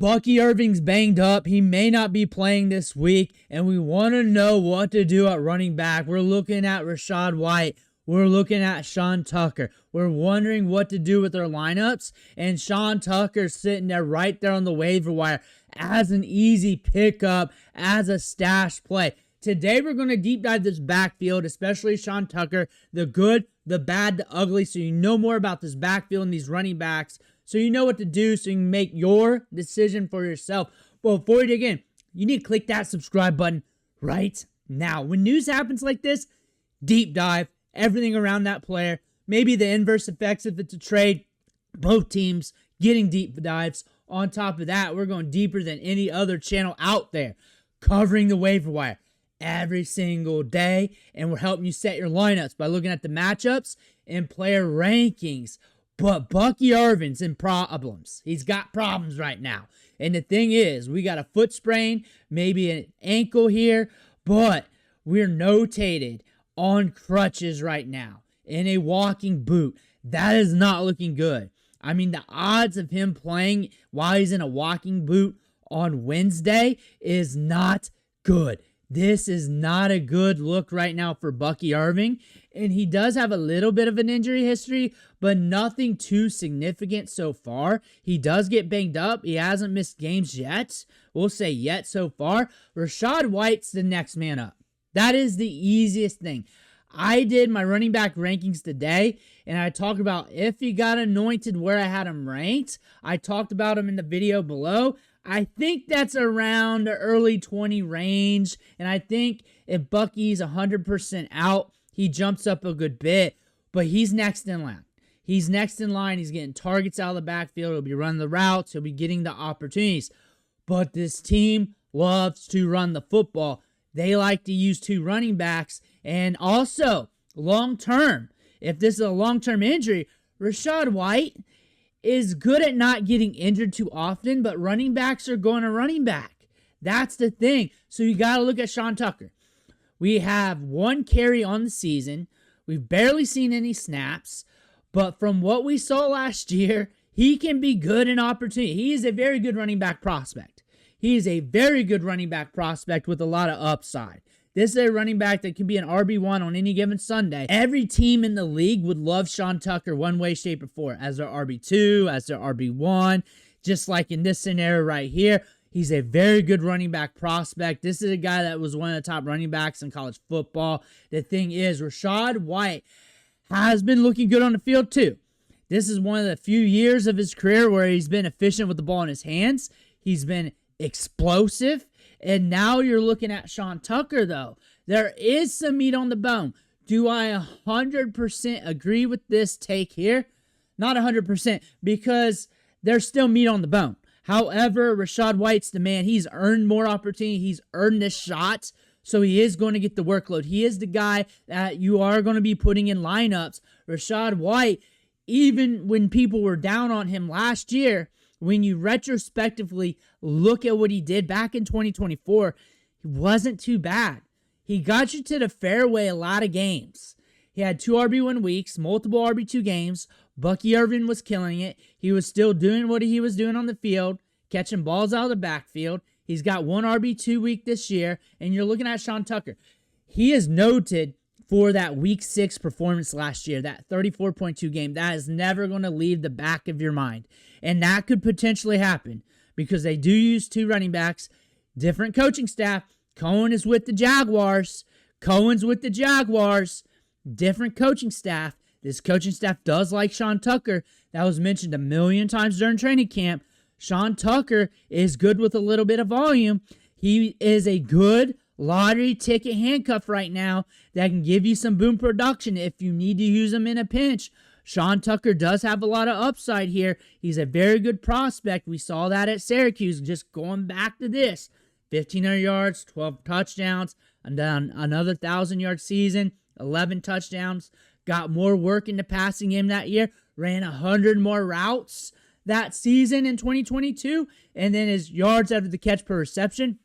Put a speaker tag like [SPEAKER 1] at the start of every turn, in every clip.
[SPEAKER 1] Bucky Irving's banged up. He may not be playing this week, and we want to know what to do at running back. We're looking at Rachaad White. We're looking at Sean Tucker. We're wondering what to do with our lineups, and Sean Tucker's sitting there right there on the waiver wire as an easy pickup, as a stash play. Today, we're going to deep dive this backfield, especially Sean Tucker, the good, the bad, the ugly, so you know more about this backfield and these running backs, so you know what to do, so you can make your decision for yourself. But before we dig in, you need to click that subscribe button right now. When news happens like this, deep dive, everything around that player, maybe the inverse effects if it's a trade, both teams getting deep dives. On top of that, we're going deeper than any other channel out there, covering the waiver wire every single day, and we're helping you set your lineups by looking at the matchups and player rankings. But Bucky Irving's in problems. He's got problems right now. And the thing is, we got a foot sprain, maybe an ankle here, but we're notated on crutches right now in a walking boot. That is not looking good. I mean, the odds of him playing while he's in a walking boot on Wednesday is not good. This is not a good look right now for Bucky Irving. And he does have a little bit of an injury history, but nothing too significant so far. He does get banged up. He hasn't missed games yet. We'll say yet so far. Rashad White's the next man up. That is the easiest thing. I did my running back rankings today, and I talked about if he got anointed where I had him ranked. I talked about him in the video below. I think that's around the early 20 range, and I think if Bucky's 100% out, he jumps up a good bit, but he's next in line. He's next in line. He's getting targets out of the backfield. He'll be running the routes. He'll be getting the opportunities. But this team loves to run the football. They like to use two running backs. And also, long-term, if this is a long-term injury, Rachaad White is good at not getting injured too often, but running backs are going to running back. That's the thing. So you got to look at Sean Tucker. We have one carry on the season. We've barely seen any snaps. But from what we saw last year, he can be good in opportunity. He is a very good running back prospect. He is a very good running back prospect with a lot of upside. This is a running back that can be an RB1 on any given Sunday. Every team in the league would love Sean Tucker one way, shape, or form as their RB2, as their RB1. Just like in this scenario right here, he's a very good running back prospect. This is a guy that was one of the top running backs in college football. The thing is, Rachaad White has been looking good on the field too. This is one of the few years of his career where he's been efficient with the ball in his hands. He's been explosive. And now you're looking at Sean Tucker, though. There is some meat on the bone. Do I 100% agree with this take here? Not 100%, because there's still meat on the bone. However, Rachaad White's the man. He's earned more opportunity. He's earned this shot, so he is going to get the workload. He is the guy that you are going to be putting in lineups. Rachaad White, even when people were down on him last year, when you retrospectively look at what he did back in 2024, he wasn't too bad. He got you to the fairway a lot of games. He had 2 RB1 weeks, multiple RB2 games. Bucky Irving was killing it. He was still doing what he was doing on the field, catching balls out of the backfield. He's got 1 RB2 week this year, and you're looking at Sean Tucker. He is noted for that week 6 performance last year, that 34.2 game. That is never going to leave the back of your mind. And that could potentially happen because they do use 2 running backs, different coaching staff. Cohen is with the Jaguars. Cohen's with the Jaguars. Different coaching staff. This coaching staff does like Sean Tucker. That was mentioned a million times during training camp. Sean Tucker is good with a little bit of volume. He is a good lottery ticket handcuff right now that can give you some boom production if you need to use him in a pinch. Sean Tucker does have a lot of upside here. He's a very good prospect. We saw that at Syracuse. Just going back to this, 1,500 yards, 12 touchdowns, and then another 1,000-yard season, 11 touchdowns. Got more work in the passing game that year. Ran 100 more routes that season in 2022. And then his yards after the catch per reception,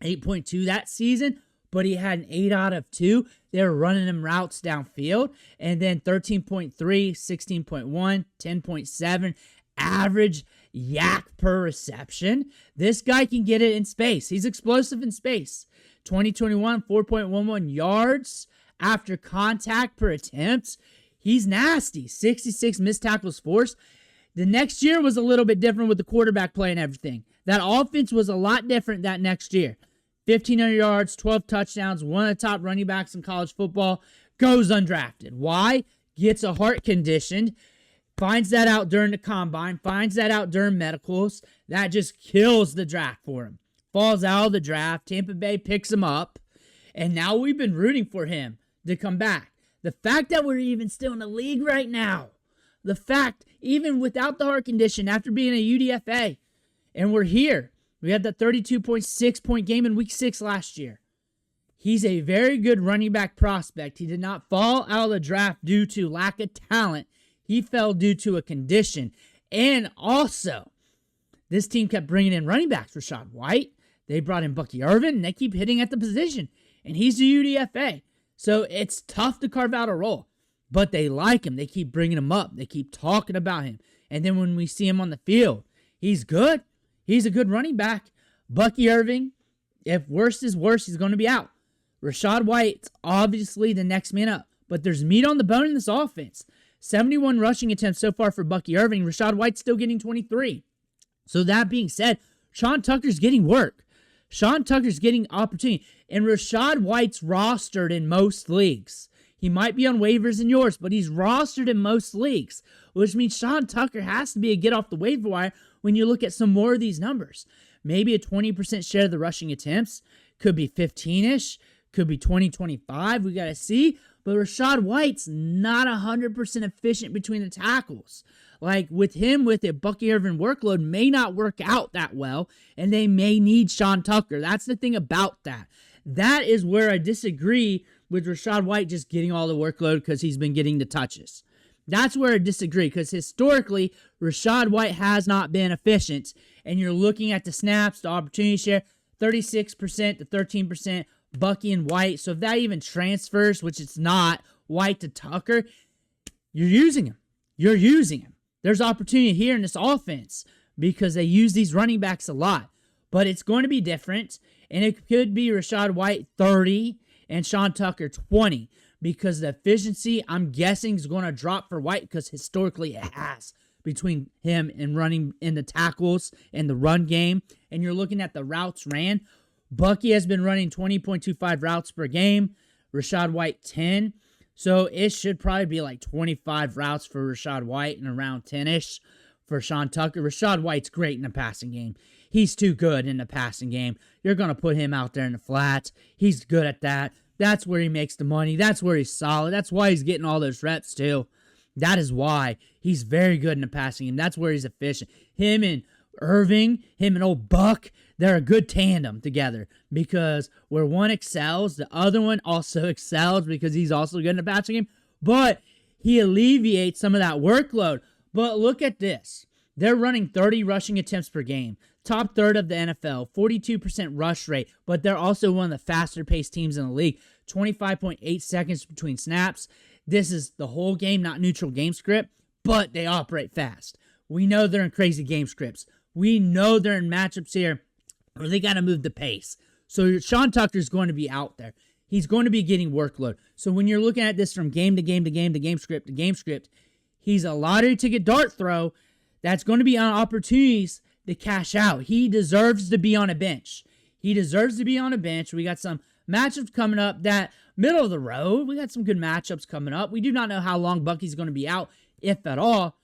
[SPEAKER 1] 8.2 that season. But he had an 8 out of 2. They were running him routes downfield. And then 13.3, 16.1, 10.7. Average yak per reception. This guy can get it in space. He's explosive in space. 2021, 4.11 yards after contact per attempt. He's nasty. 66 missed tackles forced. The next year was a little bit different with the quarterback play and everything. That offense was a lot different that next year. 1,500 yards, 12 touchdowns, one of the top running backs in college football, goes undrafted. Why? Gets a heart condition, finds that out during the combine, finds that out during medicals. That just kills the draft for him. Falls out of the draft. Tampa Bay picks him up, and now we've been rooting for him to come back. The fact that we're even still in the league right now, the fact, even without the heart condition, after being a UDFA, and we're here. We had that 32.6 point game in week 6 last year. He's a very good running back prospect. He did not fall out of the draft due to lack of talent. He fell due to a condition. And also, this team kept bringing in running backs. Rachaad White. They brought in Bucky Irving, and they keep hitting at the position. And he's a UDFA. So it's tough to carve out a role. But they like him. They keep bringing him up. They keep talking about him. And then when we see him on the field, he's good. He's a good running back. Bucky Irving, if worst is worst, he's going to be out. Rachaad White's obviously the next man up. But there's meat on the bone in this offense. 71 rushing attempts so far for Bucky Irving. Rashad White's still getting 23. So that being said, Sean Tucker's getting work. Sean Tucker's getting opportunity. And Rashad White's rostered in most leagues. He might be on waivers in yours, but he's rostered in most leagues, which means Sean Tucker has to be a get off the waiver wire when you look at some more of these numbers. Maybe a 20% share of the rushing attempts. Could be 15-ish. Could be 20-25. We got to see. But Rachaad White's not 100% efficient between the tackles. Like with him, with a Bucky Irving workload may not work out that well, and they may need Sean Tucker. That's the thing about that. That is where I disagree with Rachaad White just getting all the workload because he's been getting the touches. That's where I disagree, because historically, Rachaad White has not been efficient, and you're looking at the snaps, the opportunity share, 36% to 13%, Bucky and White. So if that even transfers, which it's not, White to Tucker, you're using him. You're using him. There's opportunity here in this offense because they use these running backs a lot. But it's going to be different, and it could be Rachaad White 30 and Sean Tucker 20 because the efficiency, I'm guessing, is going to drop for White because historically it has between him and running in the tackles and the run game. And you're looking at the routes ran. Bucky has been running 20.25 routes per game. Rachaad White 10. So it should probably be like 25 routes for Rachaad White and around 10-ish for Sean Tucker. Rachaad White's great in the passing game. He's too good in the passing game. You're going to put him out there in the flats. He's good at that. That's where he makes the money. That's where he's solid. That's why he's getting all those reps too. That is why he's very good in the passing game. That's where he's efficient. Him and Irving, him and old Buck, they're a good tandem together because where one excels, the other one also excels because he's also good in the passing game, but he alleviates some of that workload. But look at this. They're running 30 rushing attempts per game, top third of the NFL, 42% rush rate, but they're also one of the faster-paced teams in the league, 25.8 seconds between snaps. This is the whole game, not neutral game script, but they operate fast. We know they're in crazy game scripts. We know they're in matchups here where they got to move the pace. So Sean Tucker's going to be out there. He's going to be getting workload. So when you're looking at this from game to game to game to game script to game script, he's a lottery ticket dart throw that's going to be on opportunities to cash out. He deserves to be on a bench. He deserves to be on a bench. We got some matchups coming up that middle of the road. We got some good matchups coming up. We do not know how long Bucky's going to be out, if at all,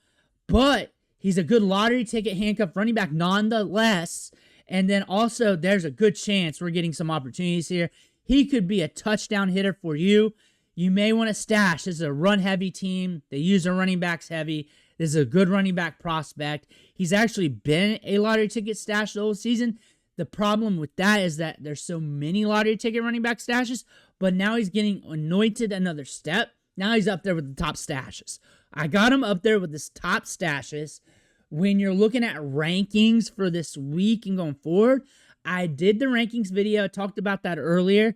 [SPEAKER 1] but he's a good lottery ticket handcuff running back nonetheless. And then also there's a good chance we're getting some opportunities here. He could be a touchdown hitter for you. You may want to stash. This is a run-heavy team. They use their running backs heavy. This is a good running back prospect. He's actually been a lottery ticket stash the whole season. The problem with that is that there's so many lottery ticket running back stashes, but now he's getting anointed another step. Now he's up there with the top stashes. I got him up there with his top stashes. When you're looking at rankings for this week and going forward, I did the rankings video. I talked about that earlier.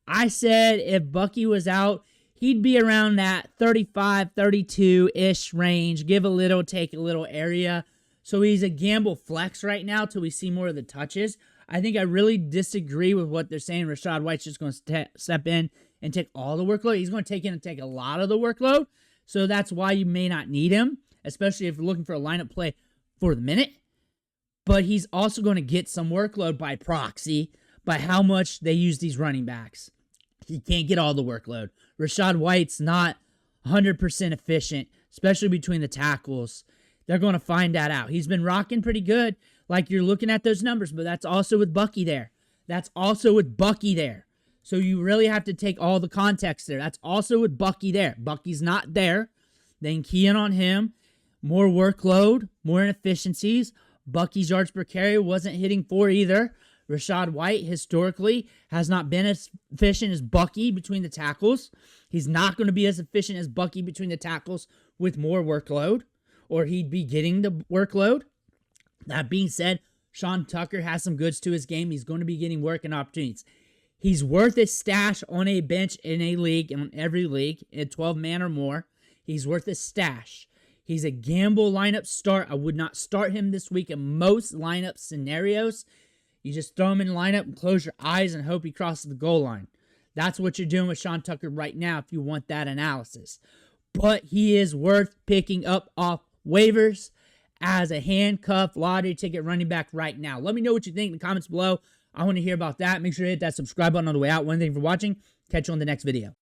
[SPEAKER 1] I said if Bucky was out, he'd be around that 35, 32-ish range. Give a little, take a little area. So he's a gamble flex right now till we see more of the touches. I think I really disagree with what they're saying. Rashad White's just going to step in and take all the workload. He's going to take a lot of the workload. So that's why you may not need him, especially if you're looking for a lineup play for the minute. But he's also going to get some workload by proxy by how much they use these running backs. He can't get all the workload. Rachaad White's not 100% efficient, especially between the tackles. They're going to find that out. He's been rocking pretty good, like you're looking at those numbers, but that's also with Bucky there. So you really have to take all the context there. That's also with Bucky there. Bucky's not there. Then key in on him. More workload, more inefficiencies. Bucky's yards per carry wasn't hitting 4 either. Rachaad White, historically, has not been as efficient as Bucky between the tackles. He's not going to be as efficient as Bucky between the tackles with more workload, or he'd be getting the workload. That being said, Sean Tucker has some goods to his game. He's going to be getting work and opportunities. He's worth a stash on a bench in a league, in every league, in 12-man or more. He's worth a stash. He's a gamble lineup start. I would not start him this week in most lineup scenarios. You just throw him in lineup and close your eyes and hope he crosses the goal line. That's what you're doing with Sean Tucker right now if you want that analysis. But he is worth picking up off waivers as a handcuff lottery ticket running back right now. Let me know what you think in the comments below. I want to hear about that. Make sure to hit that subscribe button on the way out. One thing for watching. Catch you on the next video.